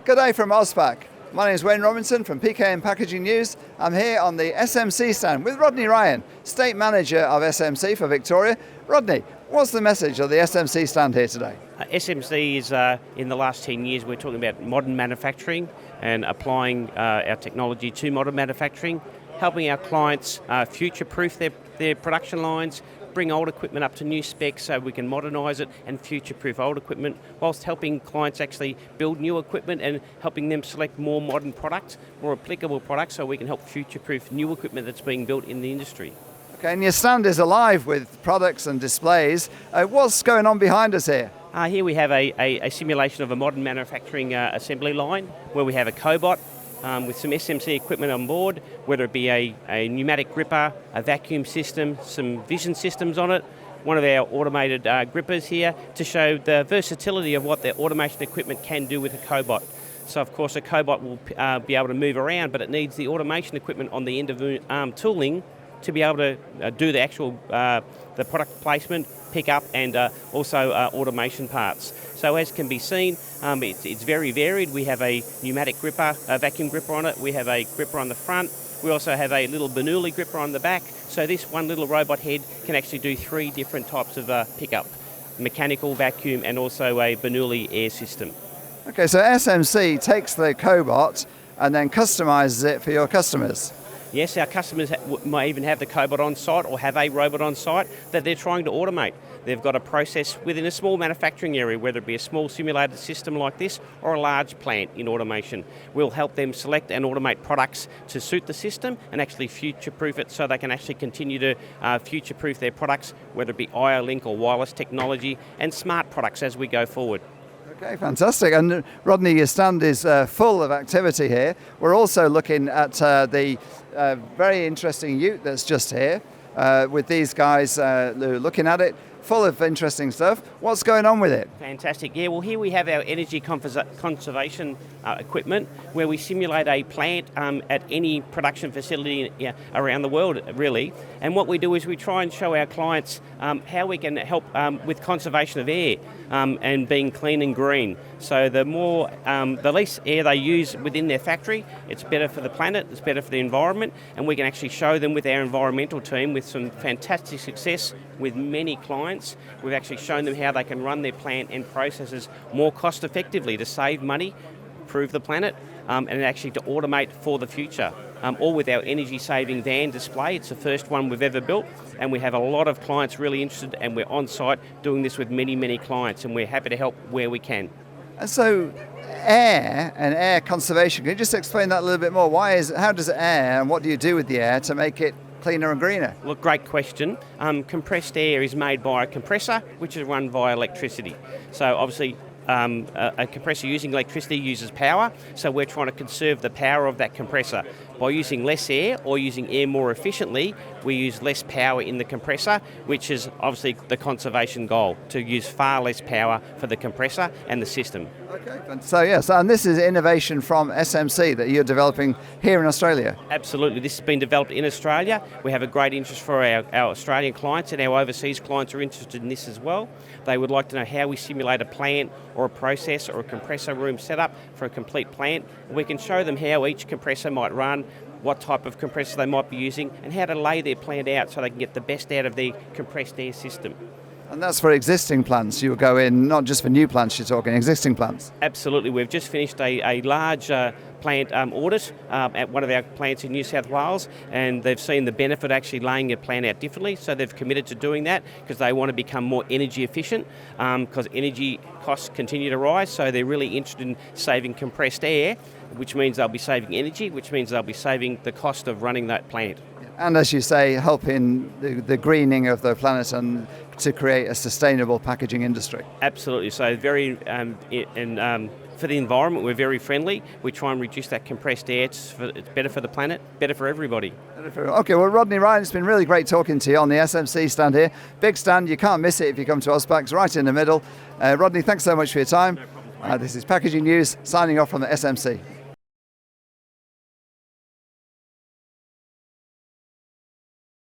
Good day from AUSPACK. My name is Wayne Robinson from PKN Packaging News. I'm here on the SMC stand with Rodney Ryan, State Manager of SMC for Victoria. Rodney, what's the message of the SMC stand here today? SMC is, in the last 10 years, we're talking about modern manufacturing and applying our technology to modern manufacturing, helping our clients future-proof their production lines, bring old equipment up to new specs so we can modernise it and future-proof old equipment, whilst helping clients actually build new equipment and helping them select more modern products, more applicable products, so we can help future-proof new equipment that's being built in the industry. Okay, and your stand is alive with products and displays. What's going on behind us here? Here we have a simulation of a modern manufacturing assembly line where we have a cobot with some SMC equipment on board, whether it be a pneumatic gripper, a vacuum system, some vision systems on it, one of our automated grippers here to show the versatility of what the automation equipment can do with a cobot. So of course a cobot will be able to move around, but it needs the automation equipment on the end of the arm tooling to be able to do the actual the product placement, pick up, and also automation parts. So as can be seen, it's very varied. We have a pneumatic gripper, a vacuum gripper on it. We have a gripper on the front. We also have a little Bernoulli gripper on the back. So this one little robot head can actually do 3 different types of pickup: mechanical, vacuum, and also a Bernoulli air system. Okay, so SMC takes the cobot and then customizes it for your customers. Yes, our customers might even have the cobot on site or have a robot on site that they're trying to automate. They've got a process within a small manufacturing area, whether it be a small simulated system like this or a large plant in automation. We'll help them select and automate products to suit the system and actually future-proof it so they can actually continue to future-proof their products, whether it be IO-Link or wireless technology, and smart products as we go forward. Okay, fantastic. And Rodney, your stand is full of activity here. We're also looking at the very interesting ute that's just here with these guys looking at it. Full of interesting stuff. What's going on with it? Fantastic. Yeah, well here we have our energy conservation equipment where we simulate a plant at any production facility around the world, really. And what we do is we try and show our clients how we can help with conservation of air and being clean and green. So the less air they use within their factory, it's better for the planet, it's better for the environment, and we can actually show them with our environmental team with some fantastic success with many clients. We've actually shown them how they can run their plant and processes more cost effectively to save money, improve the planet, and actually to automate for the future. All with our energy saving van display. It's the first one we've ever built, and we have a lot of clients really interested, and we're on site doing this with many clients, and we're happy to help where we can. And so air and air conservation, can you just explain that a little bit more? How does air, and what do you do with the air to make it cleaner and greener? Look, great question. Compressed air is made by a compressor, which is run via electricity. So obviously a compressor using electricity uses power, so we're trying to conserve the power of that compressor. By using less air or using air more efficiently, we use less power in the compressor, which is obviously the conservation goal, to use far less power for the compressor and the system. Okay, so yes, and this is innovation from SMC that you're developing here in Australia? Absolutely, this has been developed in Australia. We have a great interest for our Australian clients, and our overseas clients are interested in this as well. They would like to know how we simulate a plant or a process or a compressor room setup for a complete plant. We can show them how each compressor might run, what type of compressor they might be using, and how to lay their plant out so they can get the best out of the compressed air system. And that's for existing plants. You will go in, not just for new plants, you're talking existing plants. Absolutely. We've just finished a large plant audit at one of our plants in New South Wales, and they've seen the benefit actually laying a plant out differently, so they've committed to doing that because they want to become more energy efficient because energy costs continue to rise, so they're really interested in saving compressed air, which means they'll be saving energy, which means they'll be saving the cost of running that plant. And as you say, helping the greening of the planet and to create a sustainable packaging industry. Absolutely. So very, for the environment, we're very friendly. We try and reduce that compressed air. It's better for the planet, better for everybody. Okay, well, Rodney Ryan, it's been really great talking to you on the SMC stand here. Big stand, you can't miss it if you come to AUSPACK. It's right in the middle. Rodney, thanks so much for your time. No problem. This is Packaging News, signing off from the SMC.